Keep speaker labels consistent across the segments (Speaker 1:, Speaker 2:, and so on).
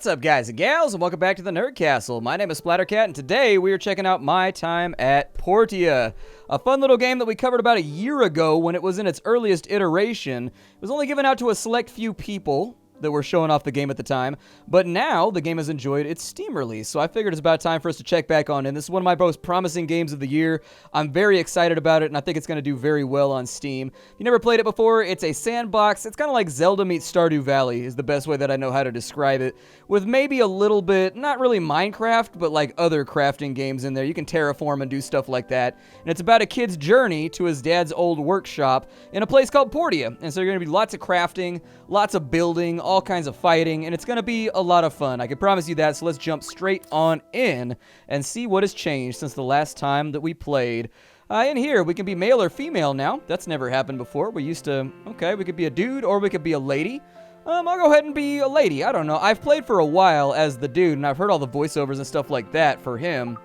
Speaker 1: What's up, guys and gals, and welcome back to the Nerd Castle. My name is Splattercat, and today we are checking out My Time at Portia, a fun little game that we covered about a year ago when it was in its earliest iteration. It was only given out to a select few people that were showing off the game at the time, but now the game has enjoyed its Steam release, so I figured it's about time for us to check back on in. This is one of my most promising games of the year. I'm very excited about it, and I think it's going to do very well on Steam. If you never played it before, it's a sandbox. It's kind of like Zelda meets Stardew Valley is the best way that I know how to describe it, with maybe a little bit, not really Minecraft, but like other crafting games in there. You can terraform and do stuff like that, and it's about a kid's journey to his dad's old workshop in a place called Portia, and so you're going to be lots of crafting, lots of building, all kinds of fighting, and it's going to be a lot of fun. I can promise you that, so let's jump straight on in and see what has changed since the last time that we played. In here, we can be male or female now. That's never happened before. We used to, okay, we could be a dude or we could be a lady. I'll go ahead and be a lady. I don't know. I've played for a while as the dude, and I've heard all the voiceovers and stuff like that for him.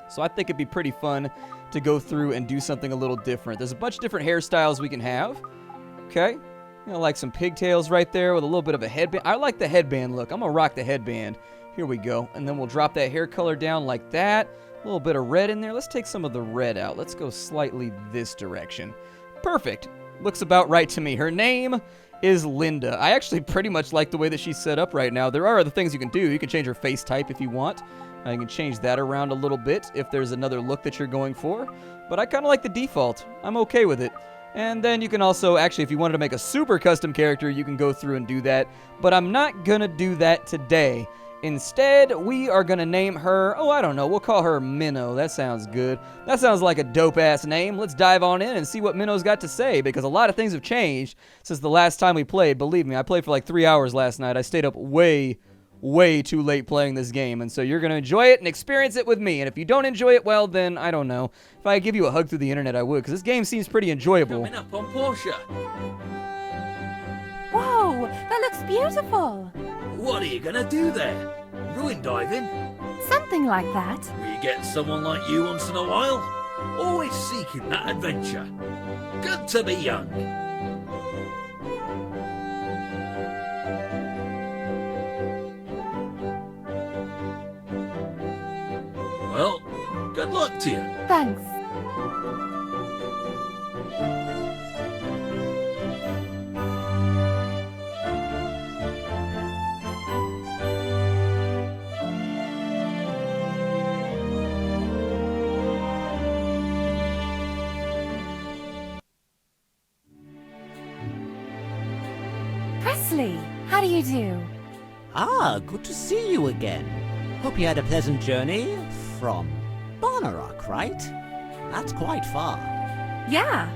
Speaker 1: So I think it'd be pretty fun to go through and do something a little different. There's a bunch of different hairstyles we can have. Okay. You know, like some pigtails right there with a little bit of a headband. I like the headband look. I'm going to rock the headband. Here we go. And then we'll drop that hair color down like that. A little bit of red in there. Let's take some of the red out. Let's go slightly this direction. Perfect. Looks about right to me. Her name is Linda. I actually pretty much like the way that she's set up right now. There are other things you can do. You can change her face type if you want. You can change that around a little bit if there's another look that you're going for. But I kind of like the default. I'm okay with it. And then you can also, actually, if you wanted to make a super custom character, you can go through and do that. But I'm not going to do that today. Instead, we are going to name her, I don't know, we'll call her Minnow. That sounds good. That sounds like a dope-ass name. Let's dive on in and see what Minnow's got to say, because a lot of things have changed since the last time we played. Believe me, I played for like 3 hours last night. I stayed up way too late playing this game, and so you're going to enjoy it and experience it with me. And if you don't enjoy it, well, then, I don't know. If I give you a hug through the internet, I would, because this game seems pretty enjoyable.
Speaker 2: Coming up on Portia.
Speaker 3: Whoa, that looks beautiful.
Speaker 2: What are you gonna do there? Ruin diving?
Speaker 3: Something like that.
Speaker 2: We get someone like you once in a while? Always seeking that adventure. Good to be young. Well, good luck to you.
Speaker 3: Thanks. Presley, how do you do?
Speaker 4: Ah, good to see you again. Hope you had a pleasant journey from Bonnerock, right? That's quite far.
Speaker 3: Yeah.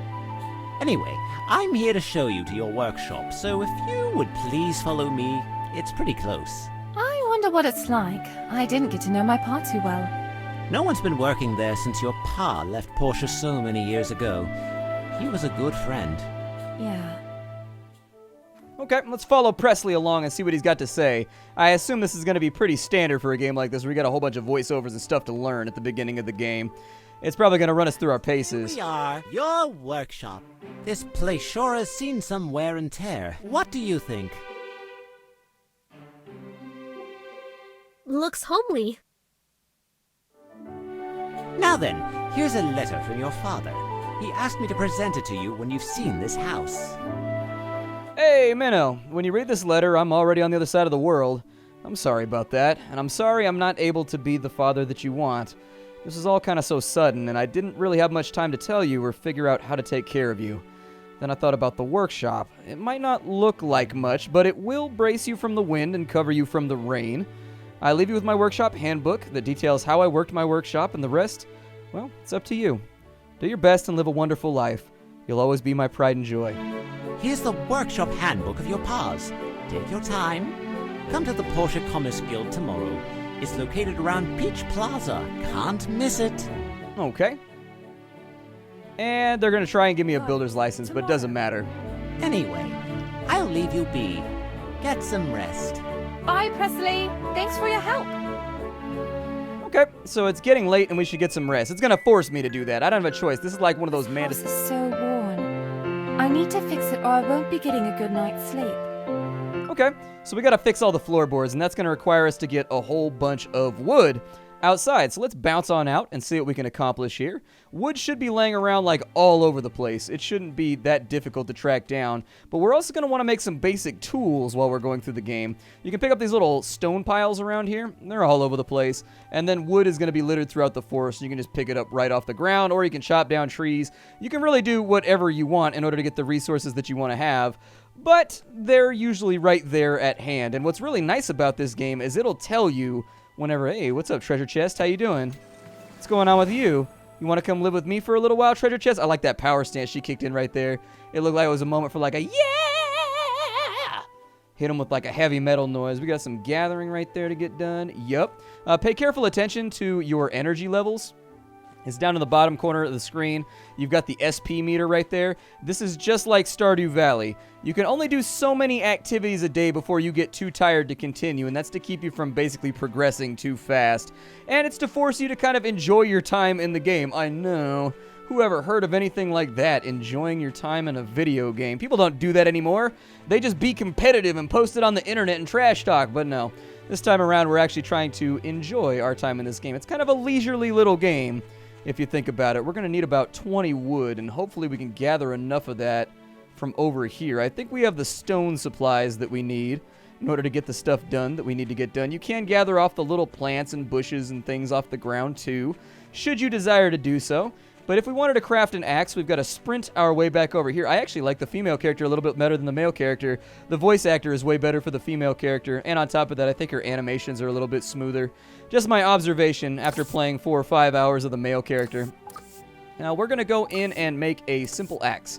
Speaker 4: Anyway, I'm here to show you to your workshop, so if you would please follow me, it's pretty close.
Speaker 3: I wonder what it's like. I didn't get to know my pa too well.
Speaker 4: No one's been working there since your pa left Portia so many years ago. He was a good friend.
Speaker 3: Yeah.
Speaker 1: Okay, let's follow Presley along and see what he's got to say. I assume this is going to be pretty standard for a game like this, where we got a whole bunch of voiceovers and stuff to learn at the beginning of the game. It's probably going to run us through our paces.
Speaker 4: We are your workshop. This place sure has seen some wear and tear. What do you think?
Speaker 5: Looks homely.
Speaker 4: Now then, here's a letter from your father. He asked me to present it to you when you've seen this house.
Speaker 1: Hey, Minnow, when you read this letter, I'm already on the other side of the world. I'm sorry about that, and I'm sorry I'm not able to be the father that you want. This is all kind of so sudden, and I didn't really have much time to tell you or figure out how to take care of you. Then I thought about the workshop. It might not look like much, but it will brace you from the wind and cover you from the rain. I leave you with my workshop handbook that details how I worked my workshop, and the rest, well, it's up to you. Do your best and live a wonderful life. You'll always be my pride and joy.
Speaker 4: Here's the workshop handbook of your pa's. Take your time. Come to the Portia Commerce Guild tomorrow. It's located around Peach Plaza. Can't miss it.
Speaker 1: Okay. And they're going to try and give me a builder's license, but it doesn't matter.
Speaker 4: Anyway, I'll leave you be. Get some rest.
Speaker 3: Bye, Presley. Thanks for your help.
Speaker 1: Okay, so it's getting late and we should get some rest. It's going to force me to do that. I don't have a choice. This is like one of those
Speaker 3: This is so worn. I need to fix it or I won't be getting a good night's sleep.
Speaker 1: Okay, so we got to fix all the floorboards, and that's going to require us to get a whole bunch of wood outside. So let's bounce on out and see what we can accomplish here. Wood should be laying around like all over the place. It shouldn't be that difficult to track down, but we're also going to want to make some basic tools while we're going through the game. You can pick up these little stone piles around here. They're all over the place, and then wood is going to be littered throughout the forest. You can just pick it up right off the ground, or you can chop down trees. You can really do whatever you want in order to get the resources that you want to have, but they're usually right there at hand. And what's really nice about this game is it'll tell you whenever, hey, what's up, treasure chest? How you doing? What's going on with you? You want to come live with me for a little while, treasure chest? I like that power stance she kicked in right there. It looked like it was a moment for like a yeah! Hit him with like a heavy metal noise. We got some gathering right there to get done. Yup. Pay careful attention to your energy levels. It's down in the bottom corner of the screen. You've got the SP meter right there. This is just like Stardew Valley. You can only do so many activities a day before you get too tired to continue, and that's to keep you from basically progressing too fast. And it's to force you to kind of enjoy your time in the game. I know. Who ever heard of anything like that, enjoying your time in a video game? People don't do that anymore. They just be competitive and post it on the internet and trash talk, but no. This time around, we're actually trying to enjoy our time in this game. It's kind of a leisurely little game. If you think about it, we're going to need about 20 wood, and hopefully we can gather enough of that from over here. I think we have the stone supplies that we need in order to get the stuff done that we need to get done. You can gather off the little plants and bushes and things off the ground too, should you desire to do so. But if we wanted to craft an axe, we've got to sprint our way back over here. I actually like the female character a little bit better than the male character. The voice actor is way better for the female character, and on top of that, I think her animations are a little bit smoother. Just my observation after playing 4 or 5 hours of the male character. Now, we're going to go in and make a simple axe.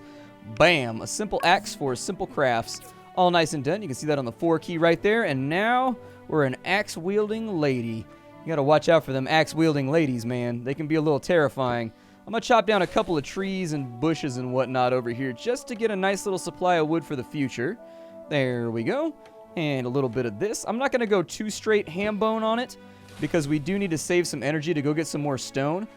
Speaker 1: Bam! A simple axe for simple crafts. All nice and done. You can see that on the 4 key right there. And now, we're an axe-wielding lady. You got to watch out for them axe-wielding ladies, man. They can be a little terrifying. I'm going to chop down a couple of trees and bushes and whatnot over here just to get a nice little supply of wood for the future. There we go. And a little bit of this. I'm not going to go too straight ham bone on it because we do need to save some energy to go get some more stone.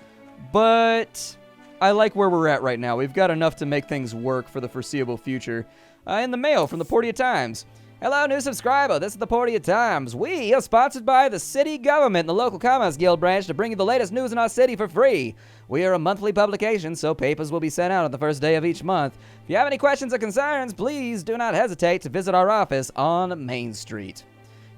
Speaker 1: But I like where we're at right now. We've got enough to make things work for the foreseeable future. In the mail from the Portia Times. Hello, new subscriber. This is the Portia Times. We are sponsored by the city government and the local Commerce Guild branch to bring you the latest news in our city for free. We are a monthly publication, so papers will be sent out on the first day of each month. If you have any questions or concerns, please do not hesitate to visit our office on Main Street.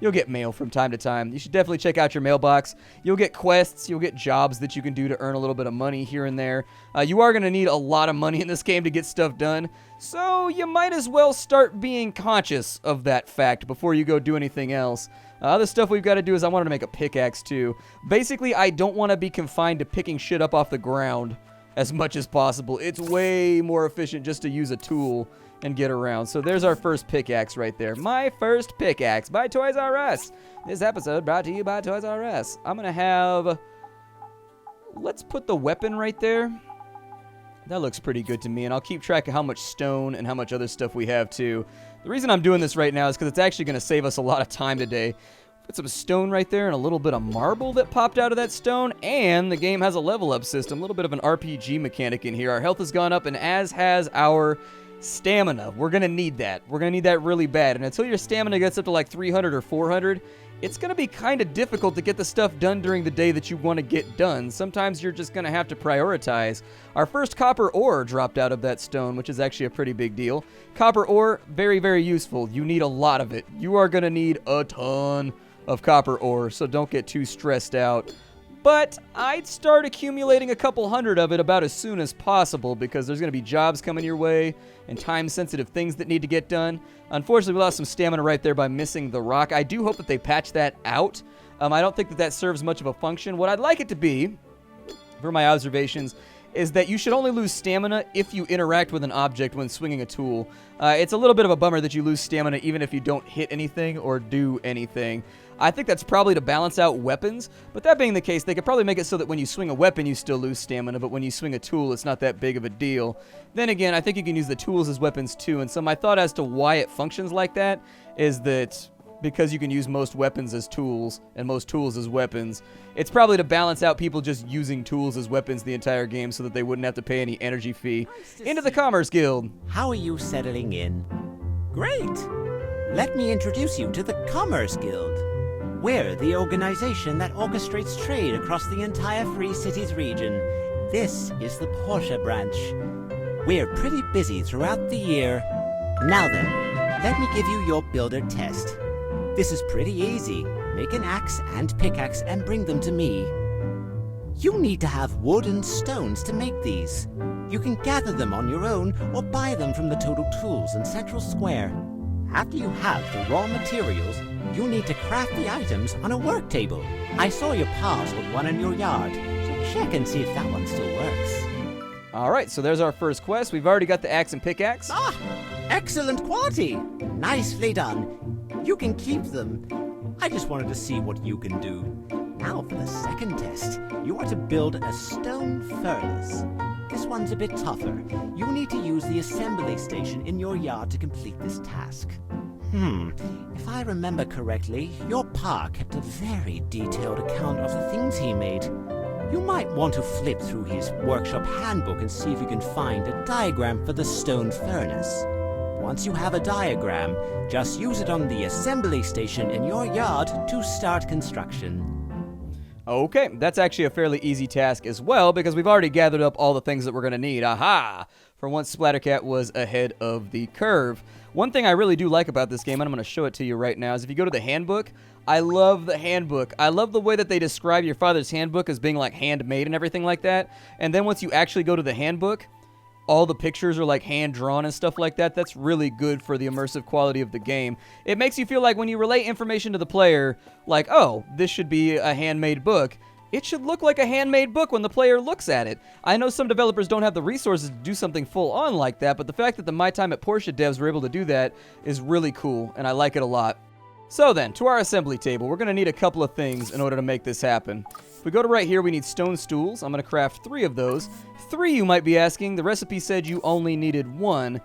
Speaker 1: You'll get mail from time to time. You should definitely check out your mailbox. You'll get quests. You'll get jobs that you can do to earn a little bit of money here and there. You are going to need a lot of money in this game to get stuff done, so you might as well start being conscious of that fact before you go do anything else. Other stuff we've got to do is I wanted to make a pickaxe too. Basically, I don't want to be confined to picking shit up off the ground as much as possible. It's way more efficient just to use a tool and get around. So there's our first pickaxe right there. My first pickaxe by Toys R Us. This episode brought to you by Toys R Us. I'm going to have... Let's put the weapon right there. That looks pretty good to me, and I'll keep track of how much stone and how much other stuff we have too. The reason I'm doing this right now is because it's actually going to save us a lot of time today. Put some stone right there and a little bit of marble that popped out of that stone, and the game has a level up system, a little bit of an RPG mechanic in here. Our health has gone up, and as has our stamina. We're going to need that. We're going to need that really bad, and until your stamina gets up to like 300 or 400, it's going to be kind of difficult to get the stuff done during the day that you want to get done. Sometimes you're just going to have to prioritize. Our first copper ore dropped out of that stone, which is actually a pretty big deal. Copper ore, very, very useful. You need a lot of it. You are going to need a ton of copper ore, so don't get too stressed out. But I'd start accumulating a couple hundred of it about as soon as possible because there's going to be jobs coming your way and time-sensitive things that need to get done. Unfortunately, we lost some stamina right there by missing the rock. I do hope that they patch that out. I don't think that that serves much of a function. What I'd like it to be, for my observations, is that you should only lose stamina if you interact with an object when swinging a tool. It's a little bit of a bummer that you lose stamina even if you don't hit anything or do anything. I think that's probably to balance out weapons, but that being the case, they could probably make it so that when you swing a weapon, you still lose stamina, but when you swing a tool, it's not that big of a deal. Then again, I think you can use the tools as weapons too, and so my thought as to why it functions like that is that because you can use most weapons as tools and most tools as weapons, it's probably to balance out people just using tools as weapons the entire game so that they wouldn't have to pay any energy fee. Into the Commerce Guild.
Speaker 4: How are you settling in? Great. let me introduce you to the Commerce Guild. We're the organization that orchestrates trade across the entire Free Cities region. This is the Portia branch. We're pretty busy throughout the year. Now then, let me give you your builder test. This is pretty easy. Make an axe and pickaxe and bring them to me. You need to have wood and stones to make these. You can gather them on your own or buy them from the Total Tools in Central Square. After you have the raw materials, you need to craft the items on a work table. I saw your pause with one in your yard, so check and see if that one still works.
Speaker 1: All right, so there's our first quest. We've already got the axe and pickaxe.
Speaker 4: Ah, excellent quality. Nicely done. You can keep them. I just wanted to see what you can do. Now for the second test. You are to build a stone furnace. This one's a bit tougher. You need to use the assembly station in your yard to complete this task. If I remember correctly, your pa kept a very detailed account of the things he made. You might want to flip through his workshop handbook and see if you can find a diagram for the stone furnace. Once you have a diagram, just use it on the assembly station in your yard to start construction.
Speaker 1: Okay, that's actually a fairly easy task as well because we've already gathered up all the things that we're going to need. Aha! For once, Splattercat was ahead of the curve. One thing I really do like about this game, and I'm going to show it to you right now, is if you go to the handbook, I love the handbook. I love the way that they describe your father's handbook as being like handmade and everything like that. And then once you actually go to the handbook, all the pictures are like hand-drawn and stuff like that. That's really good for the immersive quality of the game. It makes you feel like when you relay information to the player, like, oh, this should be a handmade book, it should look like a handmade book when the player looks at it. I know some developers don't have the resources to do something full-on like that, but the fact that the My Time at Portia devs were able to do that is really cool, and I like it a lot. So then, to our assembly table, we're going to need a couple of things in order to make this happen. If we go to right here, we need stone stools. I'm going to craft 3 of those. 3, you might be asking. The recipe said you only needed 1.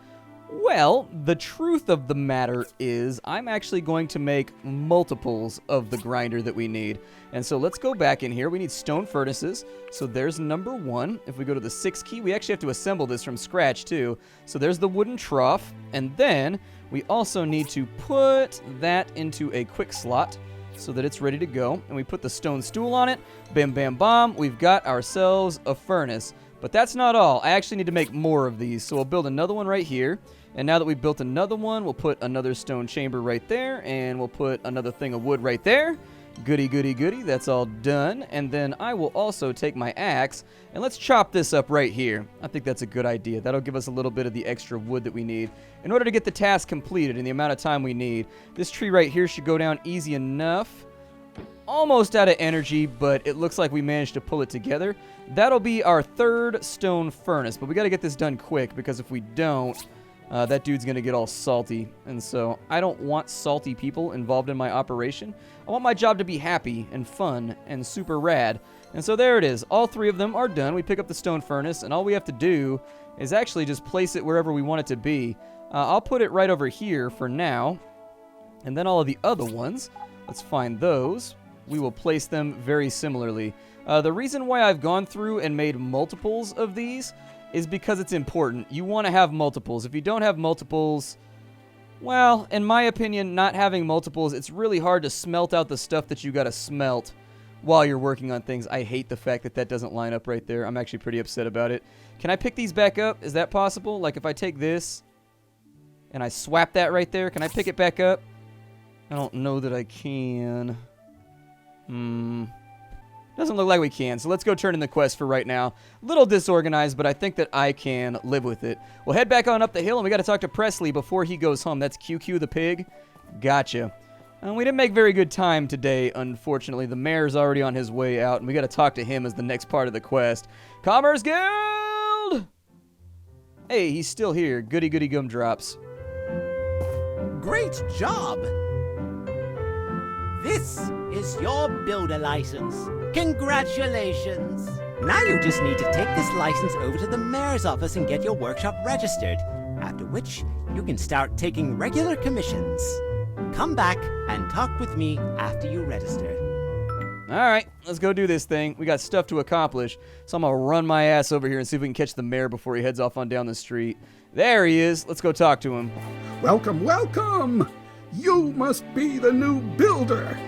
Speaker 1: Well, the truth of the matter is I'm actually going to make multiples of the grinder that we need. And so let's go back in here. We need stone furnaces. So there's number 1. If we go to the 6 key, we actually have to assemble this from scratch too. So there's the wooden trough. And then we also need to put that into a quick slot so that it's ready to go. And we put the stone stool on it. Bam, bam, bam. We've got ourselves a furnace. But that's not all. I actually need to make more of these. So we'll build another one right here. And now that we've built another one, we'll put another stone chamber right there. And we'll put another thing of wood right there. Goody, goody, goody. That's all done. And then I will also take my axe and let's chop this up right here. I think that's a good idea. That'll give us a little bit of the extra wood that we need in order to get the task completed in the amount of time we need. This tree right here should go down easy enough. Almost out of energy, but it looks like we managed to pull it together. That'll be our 3rd stone furnace, but we got to get this done quick because if we don't, that dude's going to get all salty. And so I don't want salty people involved in my operation. I want my job to be happy and fun and super rad. And so there it is. All 3 of them are done. We pick up the stone furnace, and all we have to do is actually just place it wherever we want it to be. I'll put it right over here for now. And then all of the other ones, let's find those. We will place them very similarly. The reason why I've gone through and made multiples of these is because it's important. You want to have multiples. If you don't have multiples, well, in my opinion, not having multiples, it's really hard to smelt out the stuff that you got to smelt while you're working on things. I hate the fact that that doesn't line up right there. I'm actually pretty upset about it. Can I pick these back up? Is that possible? Like if I take this and I swap that right there, can I pick it back up? I don't know that I can. Doesn't look like we can, so let's go turn in the quest for right now. A little disorganized, but I think that I can live with it. We'll head back on up the hill, and we got to talk to Presley before he goes home. That's QQ the pig. Gotcha. We didn't make very good time today, unfortunately. The mayor's already on his way out, and we got to talk to him as the next part of the quest. Commerce Guild! Hey, he's still here. Goody goody gumdrops.
Speaker 4: Great job! This is your builder license. Congratulations! Now you just need to take this license over to the mayor's office and get your workshop registered, after which you can start taking regular commissions. Come back and talk with me after you register.
Speaker 1: Alright, let's go do this thing. We got stuff to accomplish, so I'm gonna run my ass over here and see if we can catch the mayor before he heads off on down the street. There he is. Let's go talk to him.
Speaker 5: Welcome, welcome! You must be the new builder.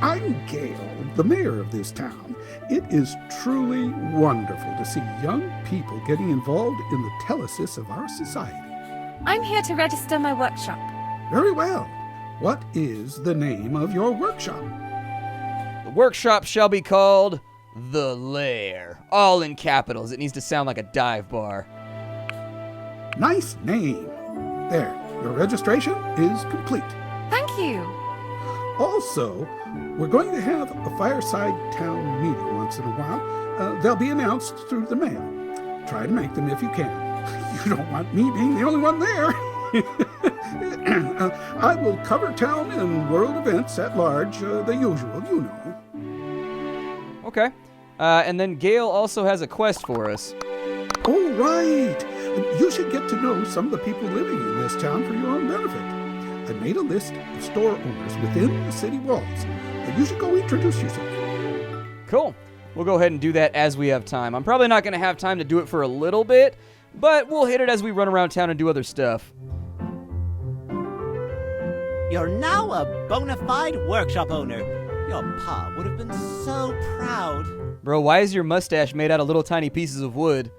Speaker 5: I'm Gale, the mayor of this town. It is truly wonderful to see young people getting involved in the telesis of our society.
Speaker 3: I'm here to register my workshop.
Speaker 5: Very well. What is the name of your workshop?
Speaker 1: The workshop shall be called The Lair. All in capitals. It needs to sound like a dive bar.
Speaker 5: Nice name. There, your registration is complete.
Speaker 3: Thank you.
Speaker 5: Also, we're going to have a fireside town meeting once in a while. They'll be announced through the mail. Try to make them if you can. You don't want me being the only one there. I will cover town and world events at large, the usual, you know.
Speaker 1: Okay. And then Gale also has a quest for us.
Speaker 5: Oh, right. You should get to know some of the people living in this town for your own benefit. I made a list of store owners within the city walls. You should go introduce yourself.
Speaker 1: Cool. We'll go ahead and do that as we have time. I'm probably not going to have time to do it for a little bit, but we'll hit it as we run around town and do other stuff.
Speaker 4: You're now a bona fide workshop owner. Your pa would have been so proud.
Speaker 1: Bro, why is your mustache made out of little tiny pieces of wood?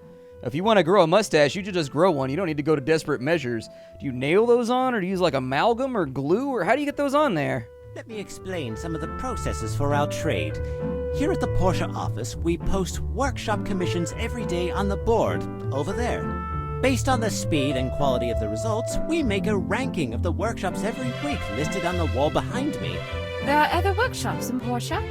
Speaker 1: If you want to grow a mustache, you should just grow one. You don't need to go to desperate measures. Do you nail those on, or do you use like amalgam or glue, or how do you get those on there?
Speaker 4: Let me explain some of the processes for our trade. Here at the Portia office, we post workshop commissions every day on the board, over there. Based on the speed and quality of the results, we make a ranking of the workshops every week listed on the wall behind me.
Speaker 3: There are other workshops in Portia?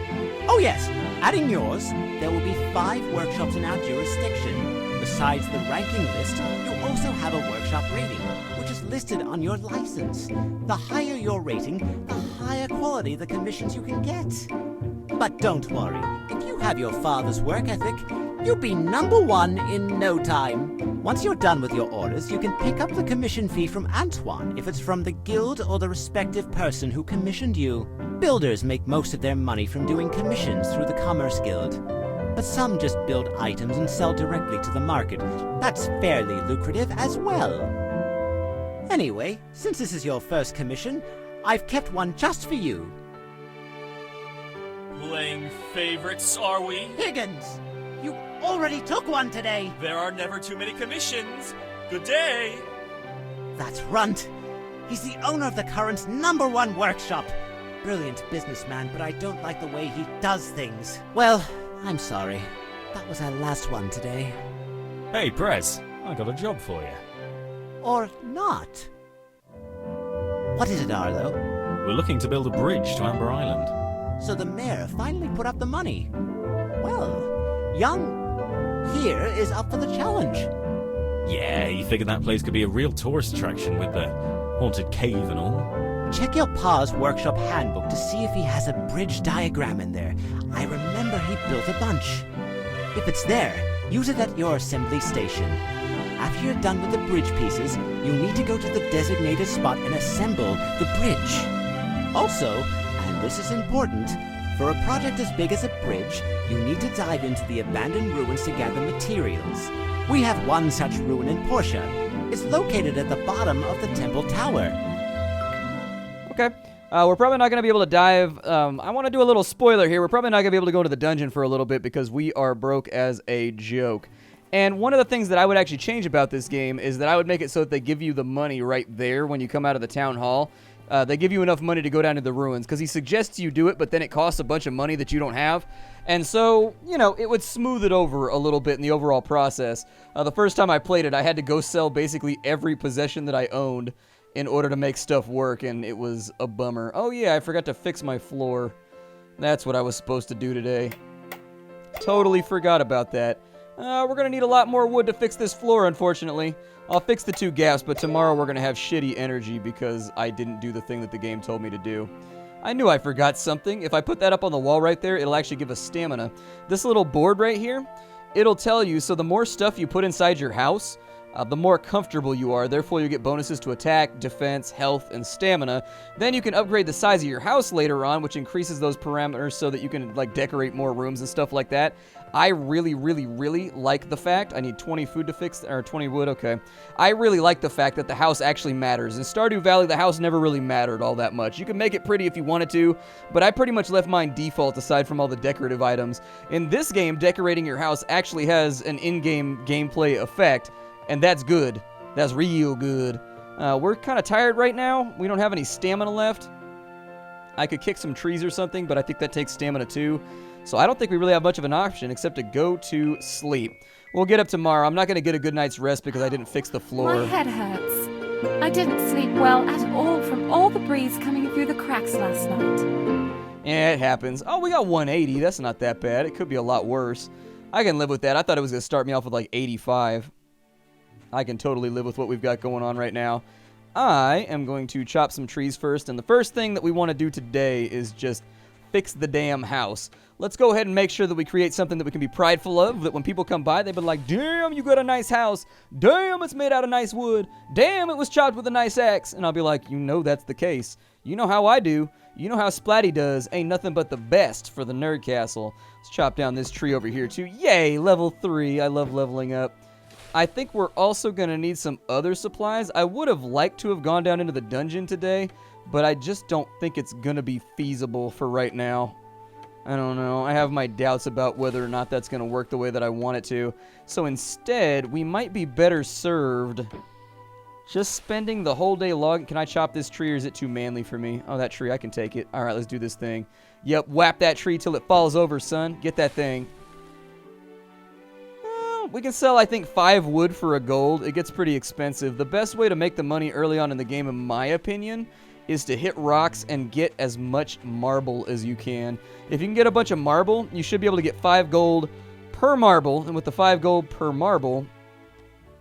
Speaker 4: Oh yes, adding yours, there will be 5 workshops in our jurisdiction. Besides the ranking list, you also have a workshop rating, which is listed on your license. The higher your rating, the higher quality the commissions you can get. But don't worry, if you have your father's work ethic, you'll be #1 in no time. Once you're done with your orders, you can pick up the commission fee from Antoine if it's from the guild or the respective person who commissioned you. Builders make most of their money from doing commissions through the Commerce Guild. But some just build items and sell directly to the market. That's fairly lucrative as well. Anyway, since this is your first commission, I've kept one just for you.
Speaker 6: Playing favorites, are we?
Speaker 4: Higgins, you already took one today.
Speaker 6: There are never too many commissions. Good day.
Speaker 4: That's Runt. He's the owner of the current's #1 workshop. Brilliant businessman, but I don't like the way he does things. Well, I'm sorry. That was our last one today.
Speaker 6: Hey, Prez, I got a job for you.
Speaker 4: Or not. What is it, Arlo?
Speaker 6: We're looking to build a bridge to Amber Island.
Speaker 4: So the mayor finally put up the money. Well, Young here is up for the challenge.
Speaker 6: Yeah, he figured that place could be a real tourist attraction with the haunted cave and all.
Speaker 4: Check your pa's workshop handbook to see if he has a bridge diagram in there. I remember he built a bunch. If it's there, use it at your assembly station. After you're done with the bridge pieces, you'll need to go to the designated spot and assemble the bridge. Also, and this is important, for a project as big as a bridge, you need to dive into the abandoned ruins to gather materials. We have one such ruin in Portia. It's located at the bottom of the temple tower.
Speaker 1: Okay. We're probably not going to be able to dive. I want to do a little spoiler here. We're probably not going to be able to go to the dungeon for a little bit because we are broke as a joke. And one of the things that I would actually change about this game is that I would make it so that they give you the money right there when you come out of the town hall. They give you enough money to go down to the ruins because he suggests you do it, but then it costs a bunch of money that you don't have. And so, you know, it would smooth it over a little bit in the overall process. The first time I played it, I had to go sell basically every possession that I owned in order to make stuff work, and it was a bummer. Oh yeah, I forgot to fix my floor. That's what I was supposed to do today. Totally forgot about that. We're going to need a lot more wood to fix this floor, unfortunately. I'll fix the 2 gaps, but tomorrow we're going to have shitty energy because I didn't do the thing that the game told me to do. I knew I forgot something. If I put that up on the wall right there, it'll actually give us stamina. This little board right here, it'll tell you, so the more stuff you put inside your house, the more comfortable you are. Therefore, you get bonuses to attack, defense, health, and stamina. Then you can upgrade the size of your house later on, which increases those parameters so that you can like decorate more rooms and stuff like that. I really, really, really like the fact, I need 20 food to fix, or 20 wood, okay. I really like the fact that the house actually matters. In Stardew Valley, the house never really mattered all that much. You can make it pretty if you wanted to, but I pretty much left mine default aside from all the decorative items. In this game, decorating your house actually has an in-game gameplay effect, and that's good. That's real good. We're kind of tired right now. We don't have any stamina left. I could kick some trees or something, but I think that takes stamina too. So I don't think we really have much of an option except to go to sleep. We'll get up tomorrow. I'm not going to get a good night's rest because I didn't fix the floor.
Speaker 3: My head hurts. I didn't sleep well at all from all the breeze coming through the cracks last night.
Speaker 1: Yeah, it happens. Oh, we got 180. That's not that bad. It could be a lot worse. I can live with that. I thought it was going to start me off with like 85. I can totally live with what we've got going on right now. I am going to chop some trees first, and the first thing that we want to do today is just fix the damn house. Let's go ahead and make sure that we create something that we can be prideful of, that when people come by, they've been like, damn, you got a nice house. Damn, it's made out of nice wood. Damn, it was chopped with a nice axe. And I'll be like, you know that's the case. You know how I do. You know how Splatty does. Ain't nothing but the best for the Nerd Castle. Let's chop down this tree over here, too. Yay, level 3. I love leveling up. I think we're also going to need some other supplies. I would have liked to have gone down into the dungeon today, but I just don't think it's going to be feasible for right now. I don't know. I have my doubts about whether or not that's going to work the way that I want it to. So instead, we might be better served just spending the whole day logging. Can I chop this tree or is it too manly for me? Oh, that tree, I can take it. All right, let's do this thing. Yep, whap that tree till it falls over, son. Get that thing. We can sell, I think, 5 wood for a gold. It gets pretty expensive. The best way to make the money early on in the game, in my opinion, is to hit rocks and get as much marble as you can. If you can get a bunch of marble, you should be able to get 5 gold per marble. And with the 5 gold per marble,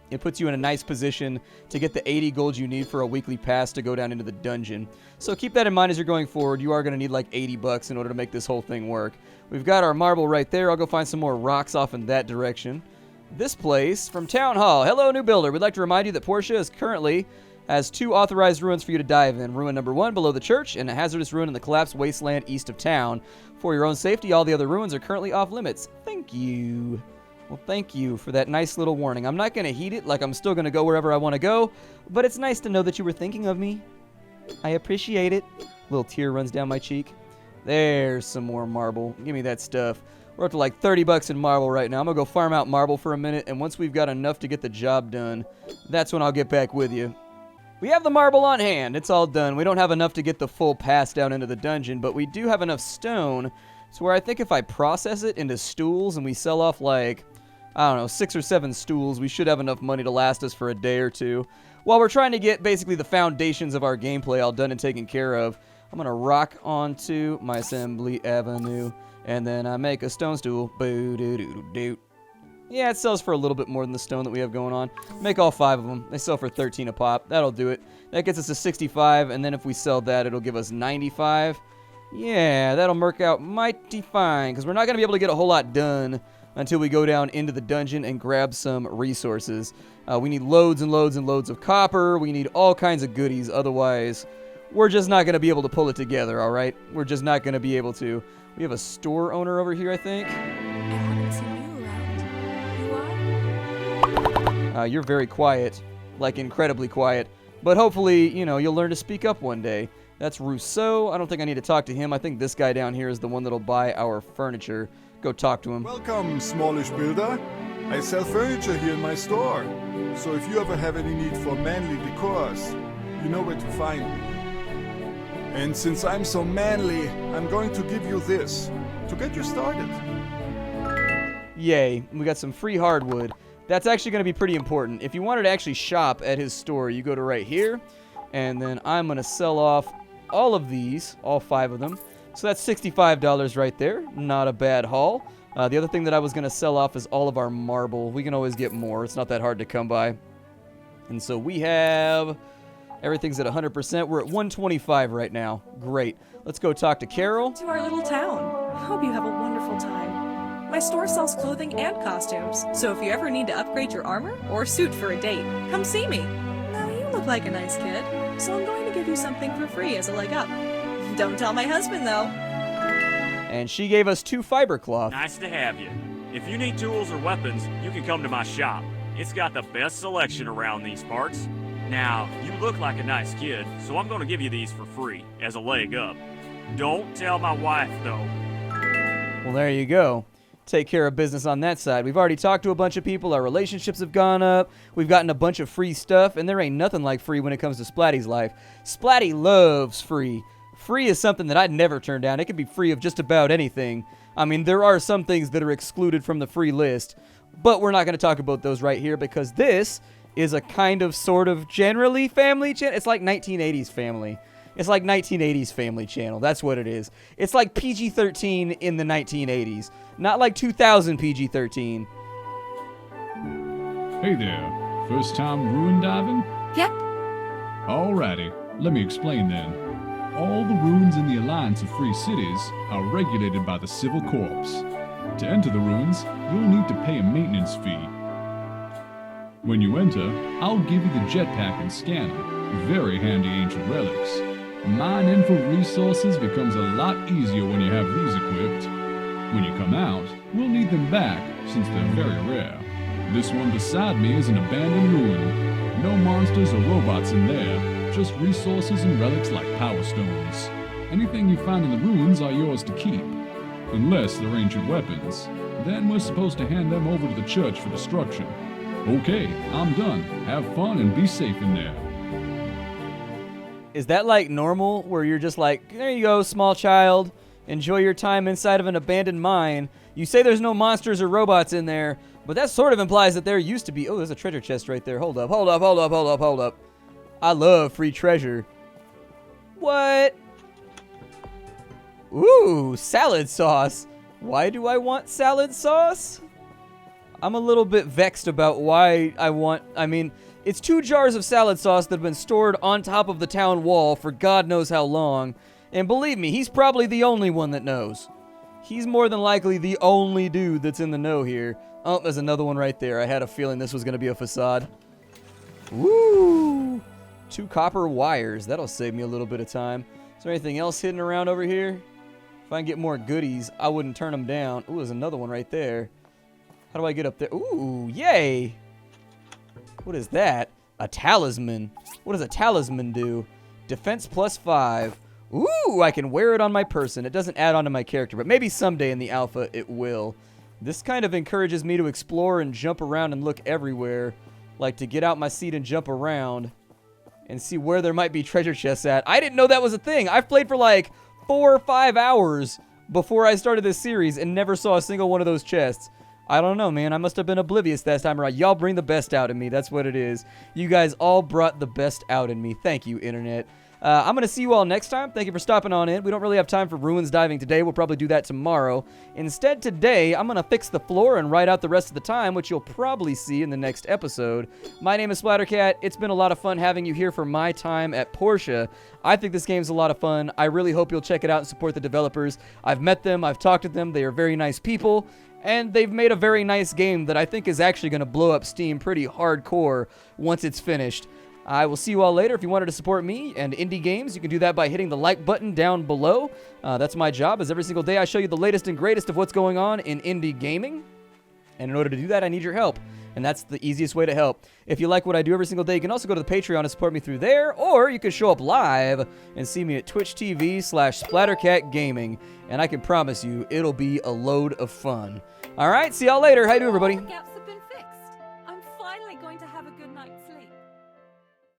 Speaker 1: it puts you in a nice position to get the 80 gold you need for a weekly pass to go down into the dungeon. So keep that in mind as you're going forward. You are going to need like 80 bucks in order to make this whole thing work. We've got our marble right there. I'll go find some more rocks off in that direction. This place from Town Hall. Hello, new builder. We'd like to remind you that Portia is currently has 2 authorized ruins for you to dive in. Ruin number 1 below the church and a hazardous ruin in the collapsed wasteland east of town. For your own safety, all the other ruins are currently off limits. Thank you. Well, thank you for that nice little warning. I'm not going to heed it, like I'm still going to go wherever I want to go, but it's nice to know that you were thinking of me. I appreciate it. Little tear runs down my cheek. There's some more marble. Give me that stuff. We're up to like 30 bucks in marble right now. I'm going to go farm out marble for a minute, and once we've got enough to get the job done, that's when I'll get back with you. We have the marble on hand. It's all done. We don't have enough to get the full pass down into the dungeon, but we do have enough stone to where I think if I process it into stools and we sell off like, I don't know, 6 or 7 stools, we should have enough money to last us for a day or two. While we're trying to get basically the foundations of our gameplay all done and taken care of, I'm going to rock onto my assembly avenue. And then I make a stone stool. Boo-doo-doo-doo. Yeah, it sells for a little bit more than the stone that we have going on. Make all 5 of them. They sell for 13 a pop. That'll do it. That gets us to 65, and then if we sell that, it'll give us 95. Yeah, that'll work out mighty fine, because we're not going to be able to get a whole lot done until we go down into the dungeon and grab some resources. We need loads and loads and loads of copper. We need all kinds of goodies. Otherwise, we're just not going to be able to pull it together, all right? We're just not going to be able to. We have a store owner over here, I think.
Speaker 7: I haven't seen you around. You are?
Speaker 1: You're very quiet, like incredibly quiet. But hopefully, you know, you'll learn to speak up one day. That's Rousseau. I don't think I need to talk to him. I think this guy down here is the one that'll buy our furniture. Go talk to him.
Speaker 8: Welcome, smallish builder. I sell furniture here in my store. So if you ever have any need for manly decors, you know where to find me. And since I'm so manly, I'm going to give you this to get you started.
Speaker 1: Yay, we got some free hardwood. That's actually going to be pretty important. If you wanted to actually shop at his store, you go to right here, and then I'm going to sell off all of these, all 5 of them. So that's $65 right there. Not a bad haul. The other thing that I was going to sell off is all of our marble. We can always get more. It's not that hard to come by. And so we have... Everything's at 100%. We're at 125 right now. Great. Let's go talk to Carol.
Speaker 7: To our little town. I hope you have a wonderful time.
Speaker 9: My store sells clothing and costumes, so if you ever need to upgrade your armor or suit for a date, come see me. Now you look like a nice kid, so I'm going to give you something for free as a leg up. Don't tell my husband, though.
Speaker 1: And she gave us 2 fiber cloth.
Speaker 10: Nice to have you. If you need tools or weapons, you can come to my shop. It's got the best selection around these parts. Now, you look like a nice kid, so I'm going to give you these for free as a leg up. Don't tell my wife, though.
Speaker 1: Well, there you go. Take care of business on that side. We've already talked to a bunch of people. Our relationships have gone up. We've gotten a bunch of free stuff, and there ain't nothing like free when it comes to Splatty's life. Splatty loves free. Free is something that I'd never turn down. It can be free of just about anything. I mean, there are some things that are excluded from the free list, but we're not going to talk about those right here because this is a kind of, sort of, generally family channel. It's like 1980s family. It's like 1980s Family Channel. That's what it is. It's like PG-13 in the 1980s. Not like 2000 PG-13.
Speaker 11: Hey there. First time ruin diving?
Speaker 3: Yep.
Speaker 11: Alrighty. Let me explain then. All the ruins in the Alliance of Free Cities are regulated by the Civil Corps. To enter the ruins, you'll need to pay a maintenance fee. When you enter, I'll give you the jetpack and scanner. Very handy ancient relics. Mining for resources becomes a lot easier when you have these equipped. When you come out, we'll need them back, since they're very rare. This one beside me is an abandoned ruin. No monsters or robots in there, just resources and relics like power stones. Anything you find in the ruins are yours to keep. Unless they're ancient weapons. Then we're supposed to hand them over to the church for destruction. Okay, I'm done. Have fun and be safe in there.
Speaker 1: Is that like normal, where you're just like, there you go, small child, enjoy your time inside of an abandoned mine? You say there's no monsters or robots in there, but that sort of implies that there used to be. Oh, there's a treasure chest right there. Hold up, hold up, hold up, hold up, hold up. I love free treasure. What? Ooh, salad sauce. Why do I want salad sauce? I'm a little bit vexed about why I mean, it's 2 jars of salad sauce that have been stored on top of the town wall for God knows how long. And believe me, he's probably the only one that knows. He's more than likely the only dude that's in the know here. Oh, there's another one right there. I had a feeling this was going to be a facade. Woo! 2 copper wires. That'll save me a little bit of time. Is there anything else hidden around over here? If I can get more goodies, I wouldn't turn them down. Ooh, there's another one right there. How do I get up there? Ooh, yay! What is that? A talisman. What does a talisman do? Defense +5. Ooh, I can wear it on my person. It doesn't add on to my character, but maybe someday in the alpha it will. This kind of encourages me to explore and jump around and look everywhere. Like to get out my seat and jump around and see where there might be treasure chests at. I didn't know that was a thing. I've played for like 4 or 5 hours before I started this series and never saw a single one of those chests. I don't know, man. I must have been oblivious that time around. Y'all bring the best out in me. That's what it is. You guys all brought the best out in me. Thank you, Internet. I'm going to see you all next time. Thank you for stopping on in. We don't really have time for ruins diving today. We'll probably do that tomorrow. Instead, today, I'm going to fix the floor and write out the rest of the time, which you'll probably see in the next episode. My name is Splattercat. It's been a lot of fun having you here for my time at Portia. I think this game's a lot of fun. I really hope you'll check it out and support the developers. I've met them. I've talked to them. They are very nice people. And they've made a very nice game that I think is actually going to blow up Steam pretty hardcore once it's finished. I will see you all later. If you wanted to support me and indie games, you can do that by hitting the like button down below. That's my job, as every single day I show you the latest and greatest of what's going on in indie gaming. And in order to do that, I need your help. And that's the easiest way to help. If you like what I do every single day, you can also go to the Patreon and support me through there, or you can show up live and see me at Twitch TV/SplatterCatGaming. And I can promise you, it'll be a load of fun. All right, see y'all later. How you doing, everybody?